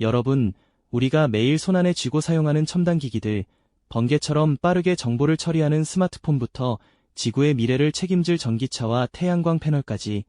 여러분, 우리가 매일 손안에 쥐고 사용하는 첨단 기기들, 번개처럼 빠르게 정보를 처리하는 스마트폰부터 지구의 미래를 책임질 전기차와 태양광 패널까지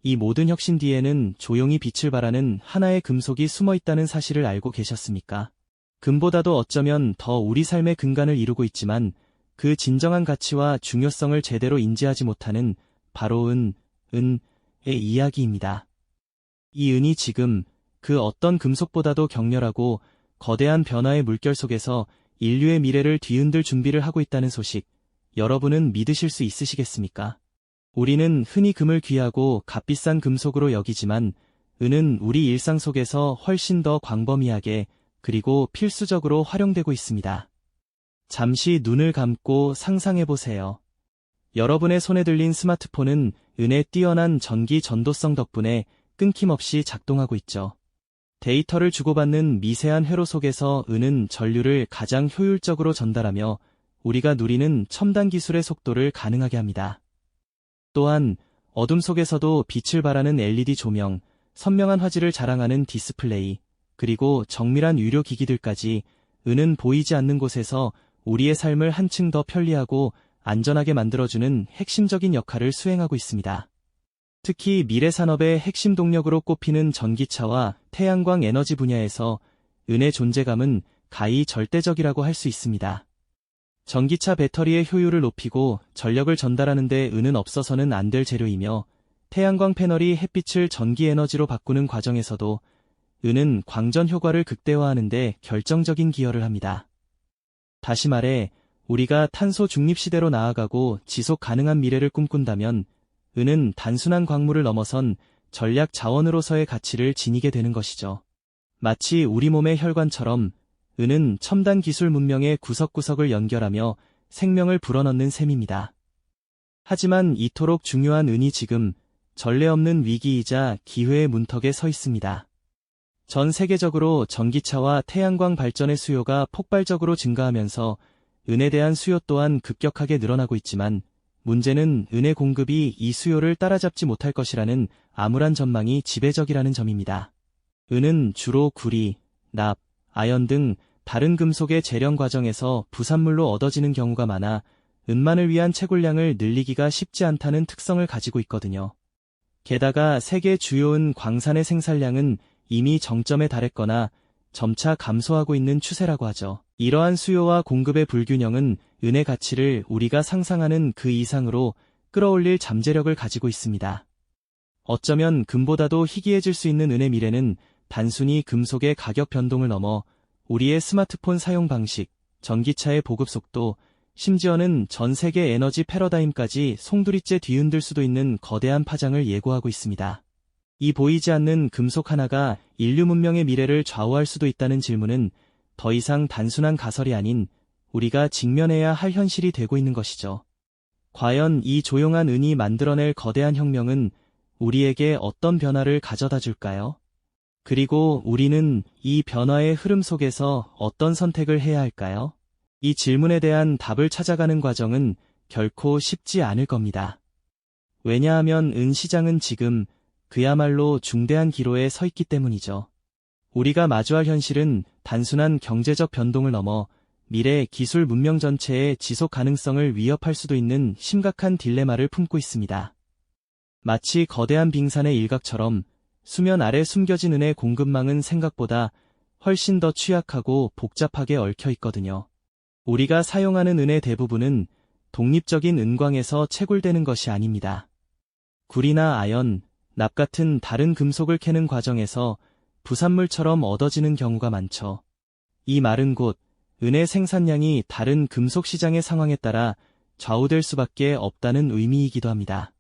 이 모든 혁신 뒤에는 조용히 빛을 발하는 하나의 금속이 숨어 있다는 사실을 알고 계셨습니까? 금보다도 어쩌면 더 우리 삶의 근간을 이루고 있지만 그 진정한 가치와 중요성을 제대로 인지하지 못하는 바로 은의 이야기입니다. 이 은이 지금 그 어떤 금속보다도 격렬하고 거대한 변화의 물결 속에서 인류의 미래를 뒤흔들 준비를 하고 있다는 소식, 여러분은 믿으실 수 있으시겠습니까? 우리는 흔히 금을 귀하고 값비싼 금속으로 여기지만 은은 우리 일상 속에서 훨씬 더 광범위하게 그리고 필수적으로 활용되고 있습니다. 잠시 눈을 감고 상상해보세요. 여러분의 손에 들린 스마트폰은 은의 뛰어난 전기 전도성 덕분에 끊김없이 작동하고 있죠. 데이터를 주고받는 미세한 회로 속에서 은은 전류를 가장 효율적으로 전달하며 우리가 누리는 첨단 기술의 속도를 가능하게 합니다. 또한 어둠 속에서도 빛을 발하는 LED 조명, 선명한 화질을 자랑하는 디스플레이, 그리고 정밀한 유료 기기들까지 은은 보이지 않는 곳에서 우리의 삶을 한층 더 편리하고 안전하게 만들어주는 핵심적인 역할을 수행하고 있습니다. 특히 미래 산업의 핵심 동력으로 꼽히는 전기차와 태양광 에너지 분야에서 은의 존재감은 가히 절대적이라고 할 수 있습니다. 전기차 배터리의 효율을 높이고 전력을 전달하는 데 은은 없어서는 안 될 재료이며 태양광 패널이 햇빛을 전기 에너지로 바꾸는 과정에서도 은은 광전 효과를 극대화하는 데 결정적인 기여를 합니다. 다시 말해 우리가 탄소 중립 시대로 나아가고 지속 가능한 미래를 꿈꾼다면 은은 단순한 광물을 넘어선 전략 자원으로서의 가치를 지니게 되는 것이죠. 마치 우리 몸의 혈관처럼 은은 첨단 기술 문명의 구석구석을 연결하며 생명을 불어넣는 셈입니다. 하지만 이토록 중요한 은이 지금 전례 없는 위기이자 기회의 문턱에 서 있습니다. 전 세계적으로 전기차와 태양광 발전의 수요가 폭발적으로 증가하면서 은에 대한 수요 또한 급격하게 늘어나고 있지만 문제는 은의 공급이 이 수요를 따라잡지 못할 것이라는 암울한 전망이 지배적이라는 점입니다. 은은 주로 구리, 납, 아연 등 다른 금속의 재련 과정에서 부산물로 얻어지는 경우가 많아 은만을 위한 채굴량을 늘리기가 쉽지 않다는 특성을 가지고 있거든요. 게다가 세계 주요 은 광산의 생산량은 이미 정점에 달했거나 점차 감소하고 있는 추세라고 하죠. 이러한 수요와 공급의 불균형은 은의 가치를 우리가 상상하는 그 이상으로 끌어올릴 잠재력을 가지고 있습니다. 어쩌면 금보다도 희귀해질 수 있는 은의 미래는 단순히 금속의 가격 변동을 넘어 우리의 스마트폰 사용 방식, 전기차의 보급 속도, 심지어는 전 세계 에너지 패러다임까지 송두리째 뒤흔들 수도 있는 거대한 파장을 예고하고 있습니다. 이 보이지 않는 금속 하나가 인류 문명의 미래를 좌우할 수도 있다는 질문은 더 이상 단순한 가설이 아닌 우리가 직면해야 할 현실이 되고 있는 것이죠. 과연 이 조용한 은이 만들어낼 거대한 혁명은 우리에게 어떤 변화를 가져다 줄까요? 그리고 우리는 이 변화의 흐름 속에서 어떤 선택을 해야 할까요? 이 질문에 대한 답을 찾아가는 과정은 결코 쉽지 않을 겁니다. 왜냐하면 은 시장은 지금 그야말로 중대한 기로에 서 있기 때문이죠. 우리가 마주할 현실은 단순한 경제적 변동을 넘어 미래 기술 문명 전체의 지속 가능성을 위협할 수도 있는 심각한 딜레마를 품고 있습니다. 마치 거대한 빙산의 일각처럼 수면 아래 숨겨진 은의 공급망은 생각보다 훨씬 더 취약하고 복잡하게 얽혀 있거든요. 우리가 사용하는 은의 대부분은 독립적인 은광에서 채굴되는 것이 아닙니다. 구리나 아연, 납 같은 다른 금속을 캐는 과정에서 부산물처럼 얻어지는 경우가 많죠. 이 말은 곧 은의 생산량이 다른 금속 시장의 상황에 따라 좌우될 수밖에 없다는 의미이기도 합니다.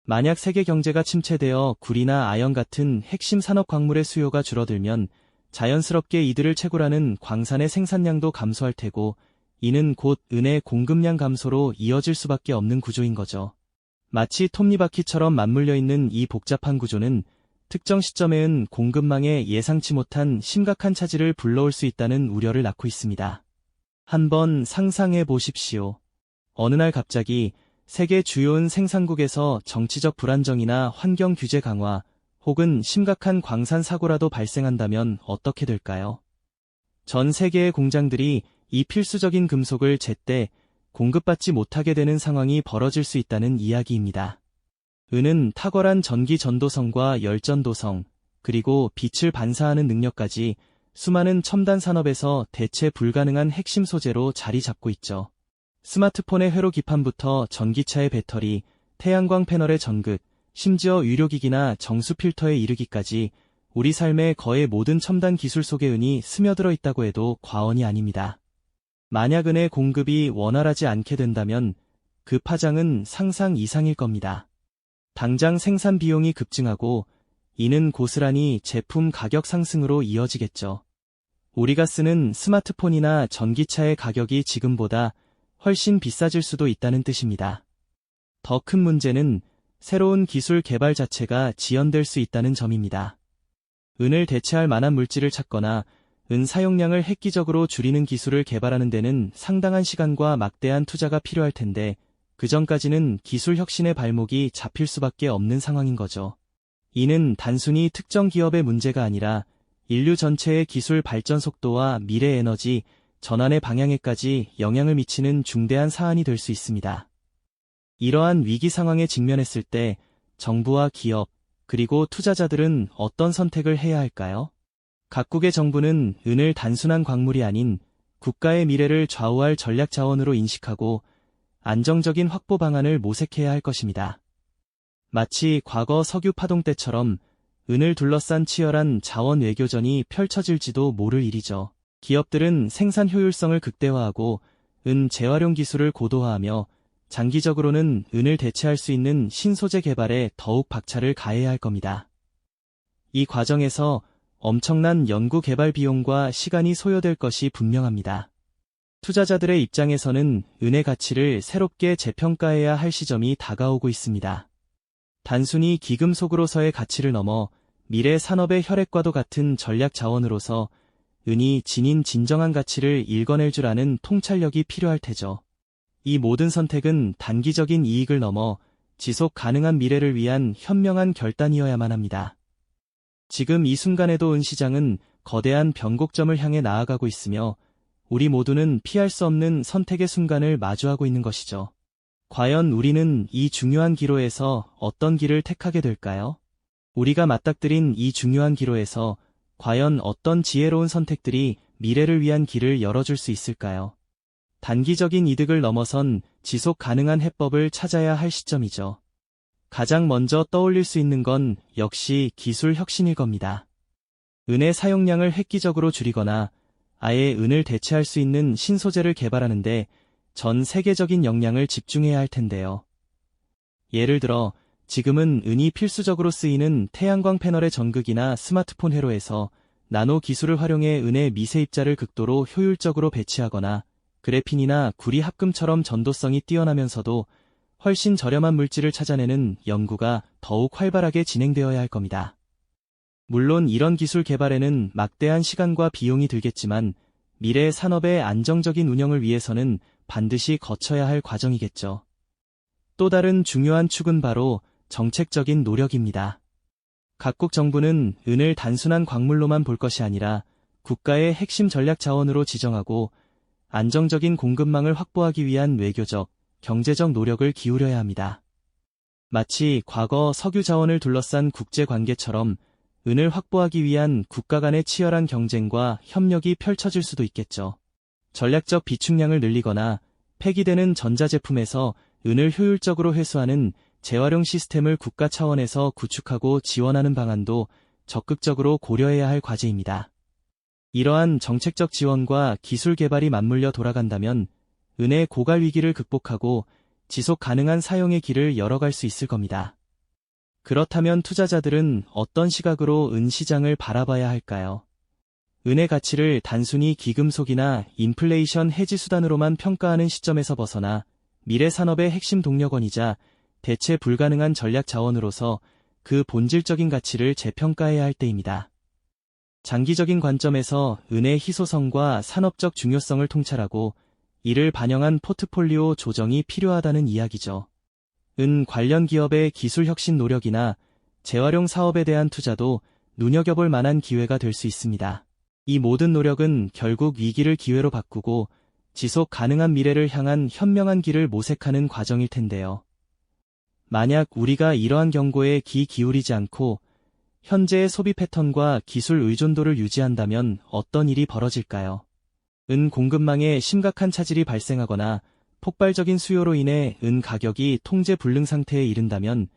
만약 세계 경제가 침체되어 구리나 아연 같은 핵심 산업 광물의 수요가 줄어들면 자연스럽게 이들을 채굴하는 광산의 생산량도 감소할 테고 이는 곧 은의 공급량 감소로 이어질 수밖에 없는 구조인 거죠. 마치 톱니바퀴처럼 맞물려 있는 이 복잡한 구조는 특정 시점에는 공급망에 예상치 못한 심각한 차질을 불러올 수 있다는 우려를 낳고 있습니다. 한번 상상해 보십시오. 어느 날 갑자기 세계 주요 은 생산국에서 정치적 불안정이나 환경 규제 강화 혹은 심각한 광산 사고라도 발생한다면 어떻게 될까요? 전 세계의 공장들이 이 필수적인 금속을 제때 공급받지 못하게 되는 상황이 벌어질 수 있다는 이야기입니다. 은은 탁월한 전기 전도성과 열전도성, 그리고 빛을 반사하는 능력까지 수많은 첨단 산업에서 대체 불가능한 핵심 소재로 자리 잡고 있죠. 스마트폰의 회로 기판부터 전기차의 배터리, 태양광 패널의 전극, 심지어 의료기기나 정수 필터에 이르기까지 우리 삶의 거의 모든 첨단 기술 속에 은이 스며들어 있다고 해도 과언이 아닙니다. 만약 은의 공급이 원활하지 않게 된다면 그 파장은 상상 이상일 겁니다. 당장 생산 비용이 급증하고 이는 고스란히 제품 가격 상승으로 이어지겠죠. 우리가 쓰는 스마트폰이나 전기차의 가격이 지금보다 훨씬 비싸질 수도 있다는 뜻입니다. 더 큰 문제는 새로운 기술 개발 자체가 지연될 수 있다는 점입니다. 은을 대체할 만한 물질을 찾거나 은 사용량을 획기적으로 줄이는 기술을 개발하는 데는 상당한 시간과 막대한 투자가 필요할 텐데 그 전까지는 기술 혁신의 발목이 잡힐 수밖에 없는 상황인 거죠. 이는 단순히 특정 기업의 문제가 아니라 인류 전체의 기술 발전 속도와 미래 에너지 전환의 방향에까지 영향을 미치는 중대한 사안이 될 수 있습니다. 이러한 위기 상황에 직면했을 때 정부와 기업, 그리고 투자자들은 어떤 선택을 해야 할까요? 각국의 정부는 은을 단순한 광물이 아닌 국가의 미래를 좌우할 전략 자원으로 인식하고 안정적인 확보 방안을 모색해야 할 것입니다. 마치 과거 석유 파동 때처럼 은을 둘러싼 치열한 자원 외교전이 펼쳐질지도 모를 일이죠. 기업들은 생산 효율성을 극대화하고 은 재활용 기술을 고도화하며 장기적으로는 은을 대체할 수 있는 신소재 개발에 더욱 박차를 가해야 할 겁니다. 이 과정에서 엄청난 연구 개발 비용과 시간이 소요될 것이 분명합니다. 투자자들의 입장에서는 은의 가치를 새롭게 재평가해야 할 시점이 다가오고 있습니다. 단순히 기금속으로서의 가치를 넘어 미래 산업의 혈액과도 같은 전략 자원으로서 은이 지닌 진정한 가치를 읽어낼 줄 아는 통찰력이 필요할 테죠. 이 모든 선택은 단기적인 이익을 넘어 지속 가능한 미래를 위한 현명한 결단이어야만 합니다. 지금 이 순간에도 은 시장은 거대한 변곡점을 향해 나아가고 있으며 우리 모두는 피할 수 없는 선택의 순간을 마주하고 있는 것이죠. 과연 우리는 이 중요한 기로에서 어떤 길을 택하게 될까요? 우리가 맞닥뜨린 이 중요한 기로에서 과연 어떤 지혜로운 선택들이 미래를 위한 길을 열어줄 수 있을까요? 단기적인 이득을 넘어선 지속 가능한 해법을 찾아야 할 시점이죠. 가장 먼저 떠올릴 수 있는 건 역시 기술 혁신일 겁니다. 은의 사용량을 획기적으로 줄이거나 아예 은을 대체할 수 있는 신소재를 개발하는데 전 세계적인 역량을 집중해야 할 텐데요. 예를 들어 지금은 은이 필수적으로 쓰이는 태양광 패널의 전극이나 스마트폰 회로에서 나노 기술을 활용해 은의 미세 입자를 극도로 효율적으로 배치하거나 그래핀이나 구리 합금처럼 전도성이 뛰어나면서도 훨씬 저렴한 물질을 찾아내는 연구가 더욱 활발하게 진행되어야 할 겁니다. 물론 이런 기술 개발에는 막대한 시간과 비용이 들겠지만 미래 산업의 안정적인 운영을 위해서는 반드시 거쳐야 할 과정이겠죠. 또 다른 중요한 축은 바로 정책적인 노력입니다. 각국 정부는 은을 단순한 광물로만 볼 것이 아니라 국가의 핵심 전략 자원으로 지정하고 안정적인 공급망을 확보하기 위한 외교적, 경제적 노력을 기울여야 합니다. 마치 과거 석유 자원을 둘러싼 국제 관계처럼 은을 확보하기 위한 국가 간의 치열한 경쟁과 협력이 펼쳐질 수도 있겠죠. 전략적 비축량을 늘리거나 폐기되는 전자제품에서 은을 효율적으로 회수하는 재활용 시스템을 국가 차원에서 구축하고 지원하는 방안도 적극적으로 고려해야 할 과제입니다. 이러한 정책적 지원과 기술 개발이 맞물려 돌아간다면 은의 고갈 위기를 극복하고 지속 가능한 사용의 길을 열어갈 수 있을 겁니다. 그렇다면 투자자들은 어떤 시각으로 은 시장을 바라봐야 할까요? 은의 가치를 단순히 기금속이나 인플레이션 해지 수단으로만 평가하는 시점에서 벗어나 미래 산업의 핵심 동력원이자 대체 불가능한 전략 자원으로서 그 본질적인 가치를 재평가해야 할 때입니다. 장기적인 관점에서 은의 희소성과 산업적 중요성을 통찰하고 이를 반영한 포트폴리오 조정이 필요하다는 이야기죠. 은 관련 기업의 기술 혁신 노력이나 재활용 사업에 대한 투자도 눈여겨볼 만한 기회가 될 수 있습니다. 이 모든 노력은 결국 위기를 기회로 바꾸고 지속 가능한 미래를 향한 현명한 길을 모색하는 과정일 텐데요. 만약 우리가 이러한 경고에 귀 기울이지 않고 현재의 소비 패턴과 기술 의존도를 유지한다면 어떤 일이 벌어질까요? 은 공급망에 심각한 차질이 발생하거나 폭발적인 수요로 인해 은 가격이 통제 불능 상태에 이른다면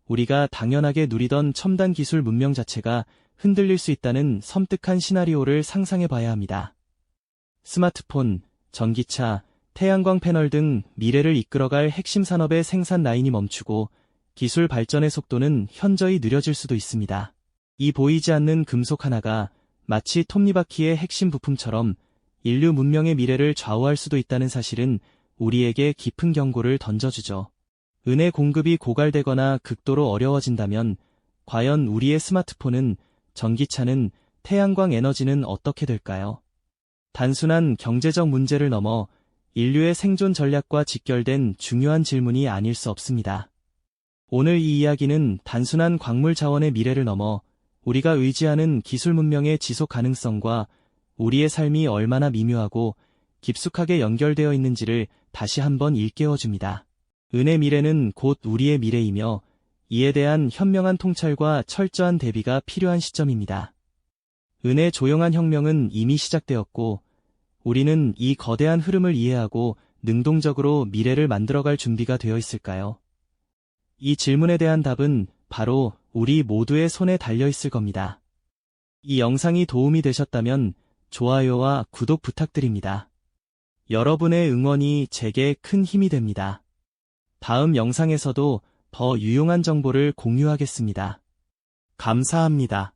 우리가 당연하게 누리던 첨단 기술 문명 자체가 흔들릴 수 있다는 섬뜩한 시나리오를 상상해 봐야 합니다. 스마트폰, 전기차, 태양광 패널 등 미래를 이끌어갈 핵심 산업의 생산 라인이 멈추고 기술 발전의 속도는 현저히 느려질 수도 있습니다. 이 보이지 않는 금속 하나가 마치 톱니바퀴의 핵심 부품처럼 인류 문명의 미래를 좌우할 수도 있다는 사실은 우리에게 깊은 경고를 던져주죠. 은의 공급이 고갈되거나 극도로 어려워진다면 과연 우리의 스마트폰은, 전기차는, 태양광 에너지는 어떻게 될까요? 단순한 경제적 문제를 넘어 인류의 생존 전략과 직결된 중요한 질문이 아닐 수 없습니다. 오늘 이 이야기는 단순한 광물 자원의 미래를 넘어 우리가 의지하는 기술 문명의 지속 가능성과 우리의 삶이 얼마나 미묘하고 깊숙하게 연결되어 있는지를 다시 한번 일깨워줍니다. 은의 미래는 곧 우리의 미래이며 이에 대한 현명한 통찰과 철저한 대비가 필요한 시점입니다. 은의 조용한 혁명은 이미 시작되었고 우리는 이 거대한 흐름을 이해하고 능동적으로 미래를 만들어갈 준비가 되어 있을까요? 이 질문에 대한 답은 바로 우리 모두의 손에 달려 있을 겁니다. 이 영상이 도움이 되셨다면 좋아요와 구독 부탁드립니다. 여러분의 응원이 제게 큰 힘이 됩니다. 다음 영상에서도 더 유용한 정보를 공유하겠습니다. 감사합니다.